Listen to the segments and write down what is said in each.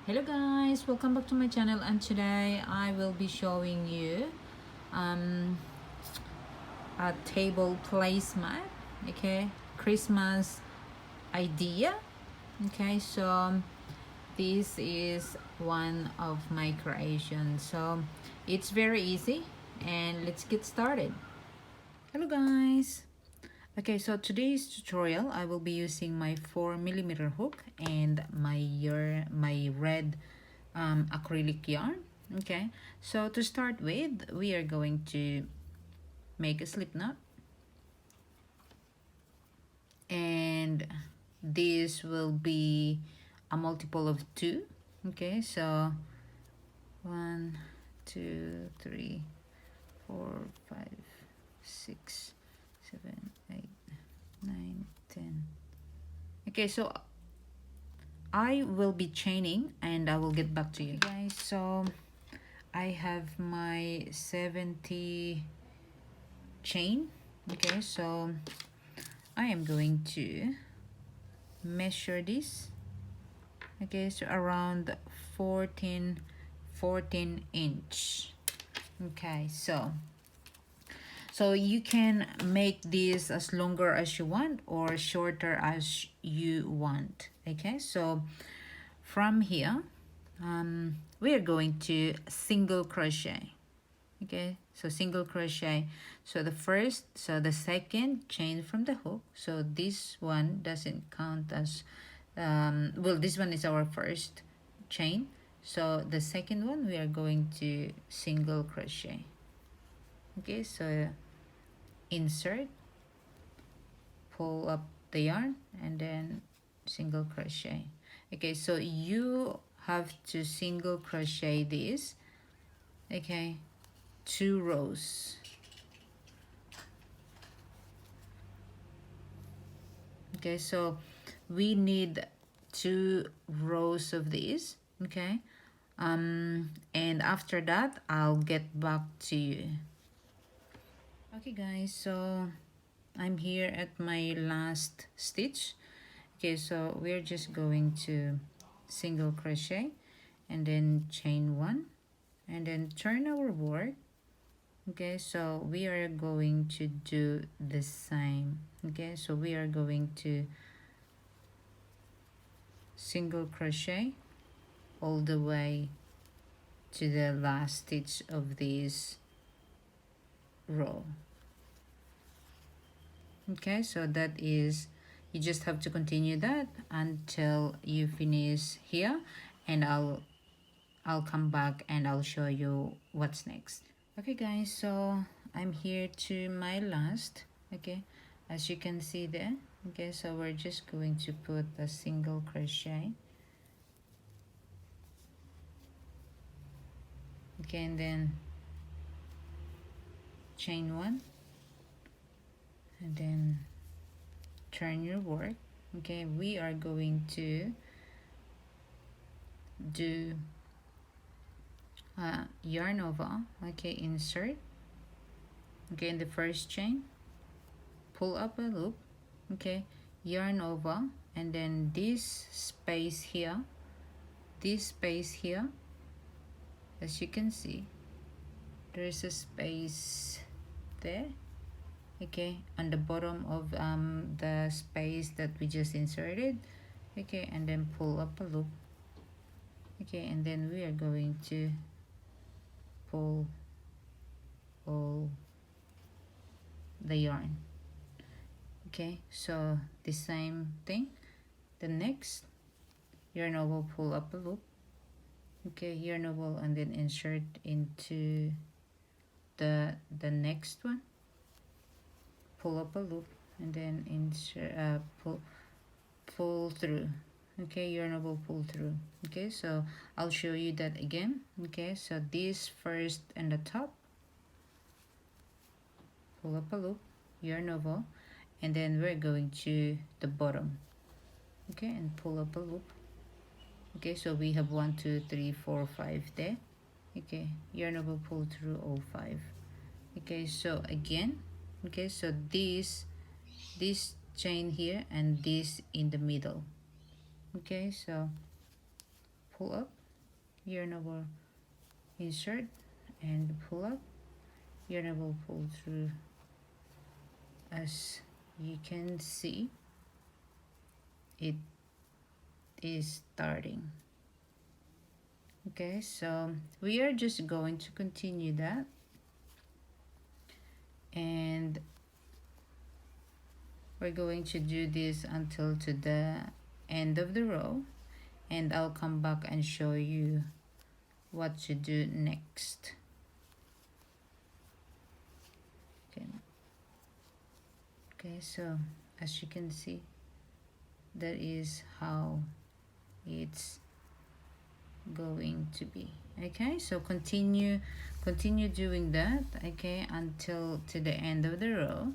Hello guys, welcome back to my channel, and today I will be showing you a table placemat. Okay, Christmas idea. Okay, so this is one of my creations, so it's very easy, and let's get started. Hello guys. Okay, so today's tutorial I will be using my 4mm hook and my red acrylic yarn. Okay, so to start with, we are going to make a slip knot, and this will be a multiple of 2. Okay, so 1 2 3 4 5 6 7 8 9 10. Okay, so I will be chaining and I will get back to you guys. So I have my 70 chain. Okay, so I am going to measure this. Okay, so around 14 inch. Okay, so you can make this as longer as you want or shorter as you want. Okay, so from here we are going to single crochet. Okay, so single crochet. So the second chain from the hook, so this one doesn't count as well, this one is our first chain, so the second one we are going to single crochet. Okay, so insert, pull up the yarn, and then single crochet. Okay, so you have to single crochet this. Okay, 2 rows. Okay, so we need 2 rows of these. Okay, and after that I'll get back to you. Okay guys, so I'm here at my last stitch. Okay, so we're just going to single crochet and then chain 1 and then turn our work. Okay, so we are going to do the same. Okay, so we are going to single crochet all the way to the last stitch of this row. Okay, so that is, you just have to continue that until you finish here, and I'll come back and I'll show you what's next. Okay guys, so I'm here to my last. Okay, as you can see there. Okay, so we're just going to put a single crochet. Okay, and then chain 1 and then turn your work. Okay, we are going to do yarn over. Okay, insert. Okay, in the first chain, pull up a loop. Okay, yarn over, and then this space here, as you can see, there is a space there. Okay, on the bottom of the space that we just inserted. Okay, and then pull up a loop. Okay, and then we are going to pull all the yarn. Okay, so the same thing, the next yarn over, pull up a loop. Okay, yarn over, and then insert into the next one, pull up a loop, and then insert, pull through. Okay, yarn over, pull through. Okay, so I'll show you that again. Okay, so this first and the top, pull up a loop, yarn over, and then we're going to the bottom. Okay, and pull up a loop. Okay, so we have 1 2 3 4 5 there. Okay, yarn over, pull through all 5. Okay, so again, okay, so this chain here and this in the middle. Okay, so pull up, yarn over, insert and pull up, yarn over, pull through. As you can see, it is starting. Okay, so we are just going to continue that, and we're going to do this until to the end of the row, and I'll come back and show you what to do next. Okay, so as you can see, that is how it's going to be. Okay, so continue doing that, okay, until to the end of the row,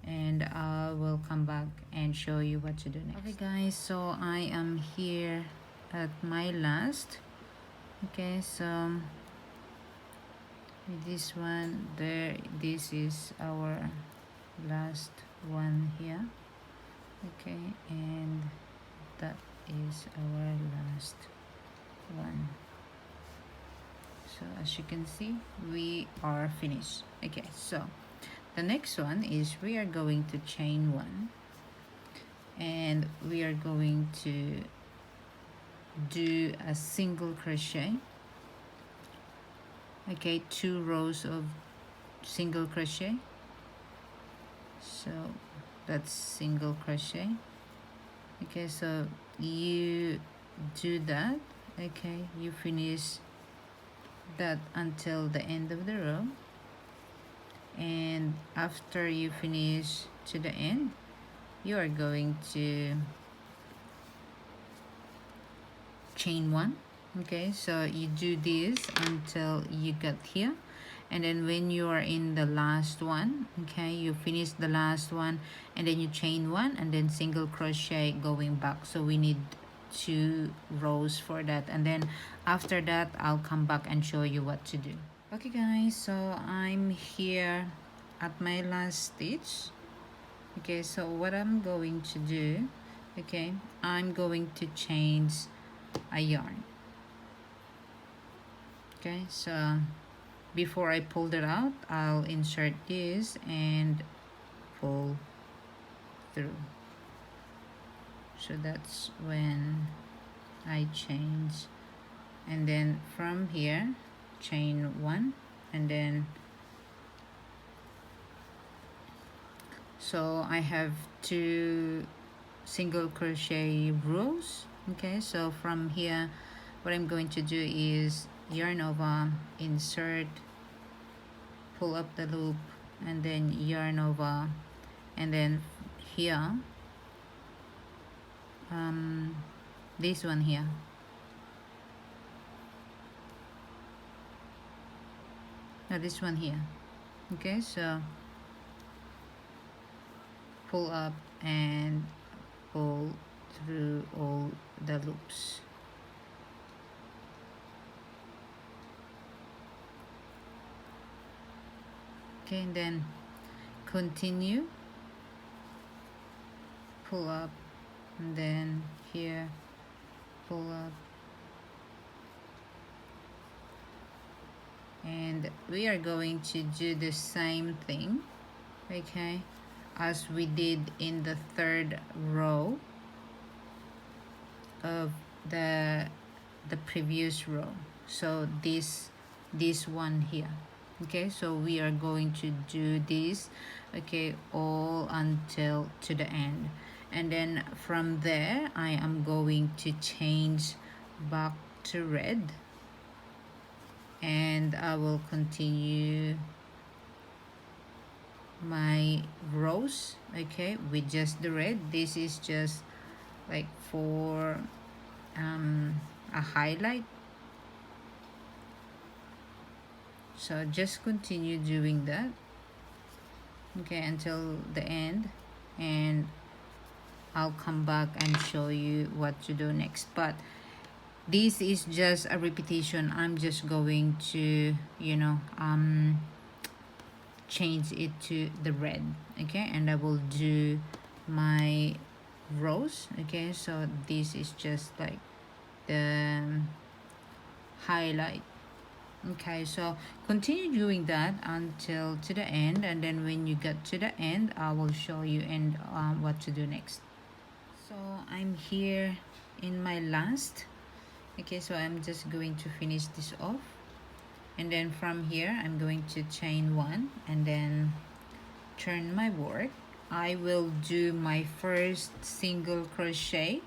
and I will come back and show you what to do next. Okay guys, so I am here at my last. Okay, so with this one there, this is our last one here. Okay, and that is our last one. So as you can see, we are finished. Okay, so the next one is we are going to chain one, and we are going to do a single crochet. Okay, 2 rows of single crochet. So that's single crochet. Okay, so you do that. Okay, you finish that until the end of the row, and after you finish to the end, you are going to chain one. Okay, so you do this until you get here, and then when you are in the last one, okay, you finish the last one, and then you chain one and then single crochet going back. So we need 2 rows for that, and then after that I'll come back and show you what to do. Okay guys, so I'm here at my last stitch. Okay, so what I'm going to do, okay, I'm going to change a yarn. Okay, so before I pull it out, I'll insert this and pull through. So that's when I change, and then from here chain one, and then so I have 2 single crochet rows. Okay, so from here what I'm going to do is yarn over, insert, pull up the loop, and then yarn over, and then here this one here, no, this one here. Okay, so pull up and pull through all the loops. Okay, and then continue, pull up, and then here pull up, and we are going to do the same thing, okay, as we did in the 3rd row of the previous row. So this one here. Okay, so we are going to do this, okay, all until to the end, and then from there I am going to change back to red, and I will continue my rows, okay, with just the red. This is just like for a highlight. So just continue doing that, okay, until the end, and I'll come back and show you what to do next. But this is just a repetition. I'm just going to, you know, change it to the red, okay, and I will do my rows. Okay, so this is just like the highlight. Okay, so continue doing that until to the end, and then when you get to the end, I will show you and what to do next. So I'm here in my last. Okay, so I'm just going to finish this off, and then from here I'm going to chain one and then turn my work. I will do my first single crochet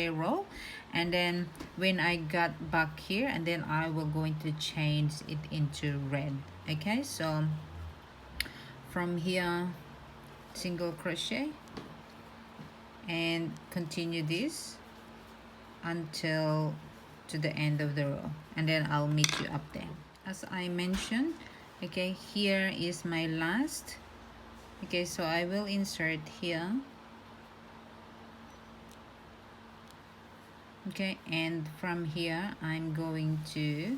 row, and then when I got back here, and then I will going to change it into red. Okay, so from here single crochet and continue this until to the end of the row, and then I'll meet you up there. As I mentioned, okay, here is my last. Okay, so I will insert here. Okay, and from here I'm going to,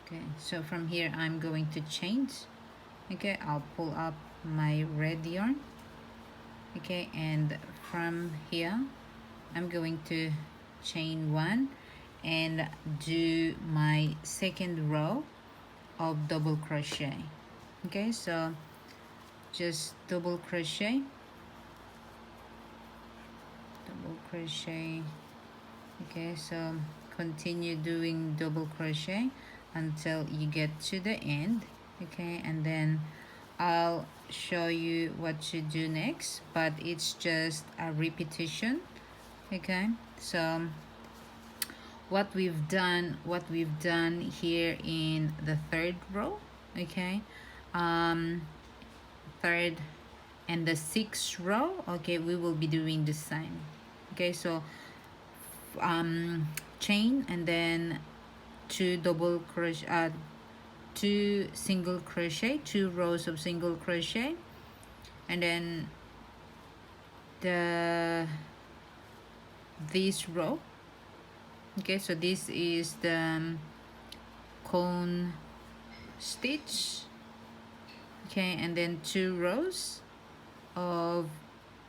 okay, so from here I'm going to change. Okay, I'll pull up my red yarn. Okay, and from here I'm going to chain one and do my second row of double crochet. Okay, so just double crochet, okay, so continue doing double crochet until you get to the end. Okay, and then I'll show you what to do next, but it's just a repetition. Okay, so what we've done here in the third row, okay, third and the sixth row, okay, we will be doing the same. Okay, so chain and then two double crochet, two single crochet, two rows of single crochet, and then this row. Okay, so this is the cone stitch. Okay, and then two rows of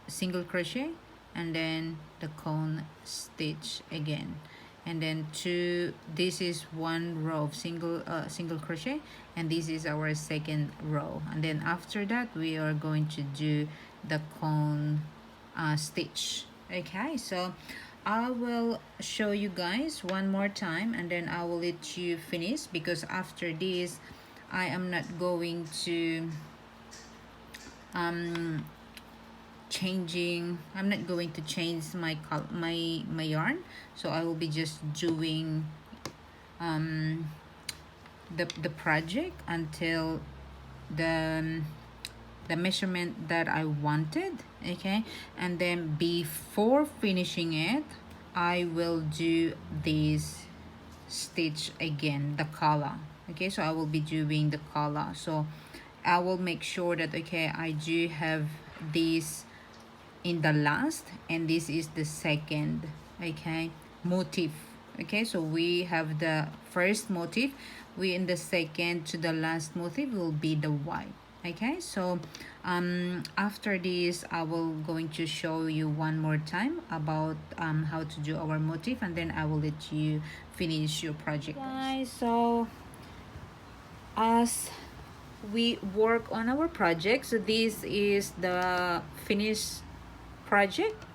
single crochet, and then the cone stitch again, and then two, this is one row of single crochet, and this is our second row, and then after that we are going to do the cone stitch. Okay, so I will show you guys one more time, and then I will let you finish, because after this I am not going to I'm not going to change my yarn, so I will be just doing the project until the measurement that I wanted. Okay, and then before finishing it I will do this stitch again, the collar. Okay, so I will be doing the collar, so I will make sure that, okay, I do have this in the last, and this is the second, okay, motif. Okay, so we have the first motif, we in the second to the last motif will be the white. Okay, so after this I will going to show you one more time about how to do our motif, and then I will let you finish your project, guys. So as we work on our project, so this is the finished project.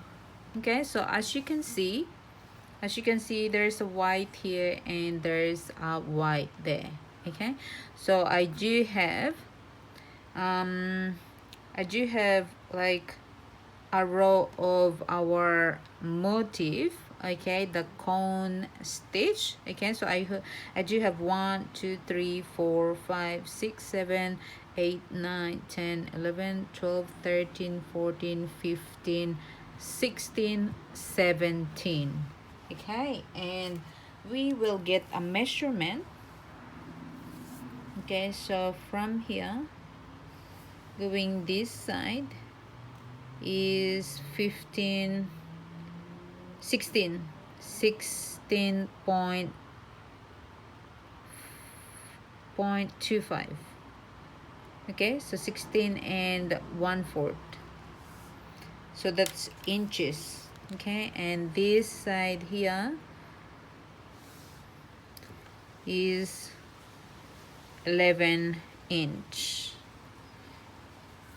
Okay, so as you can see there's a white here and there's a white there. Okay, so I do have like a row of our motif, okay, the cone stitch. Okay, so I do have 1 2 3 4 5 6 7 8 9 10 11 12 13 14 15 16 17. Okay, and we will get a measurement. Okay, so from here going this side is 16.25. Okay, so 16 and 1/4, so that's inches. Okay, and this side here is 11 inch.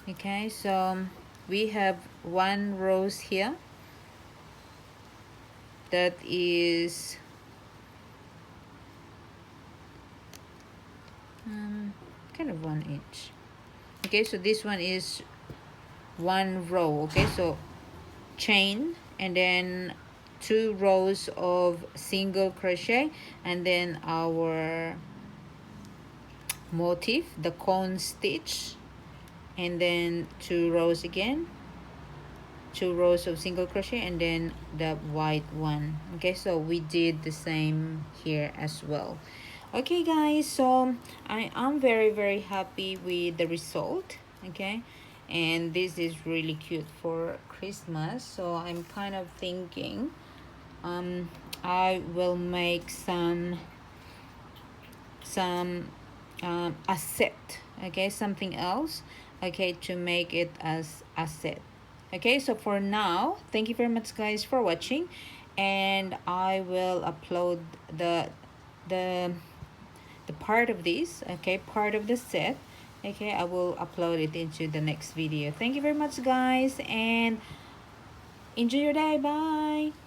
Okay, so we have one rows here that is kind of 1 inch. Okay, so this one is one row. Okay, so chain and then 2 rows of single crochet, and then our motif, the cone stitch, and then 2 rows again, 2 rows of single crochet, and then the white one. Okay, so we did the same here as well. Okay guys, so I am very happy with the result. Okay, and this is really cute for Christmas, so I'm kind of thinking I will make some a set. Okay, something else, okay, to make it as a set. Okay, so for now, thank you very much guys for watching, and I will upload the the part of this, okay, part of the set. Okay, I will upload it into the next video. Thank you very much guys, and enjoy your day. Bye.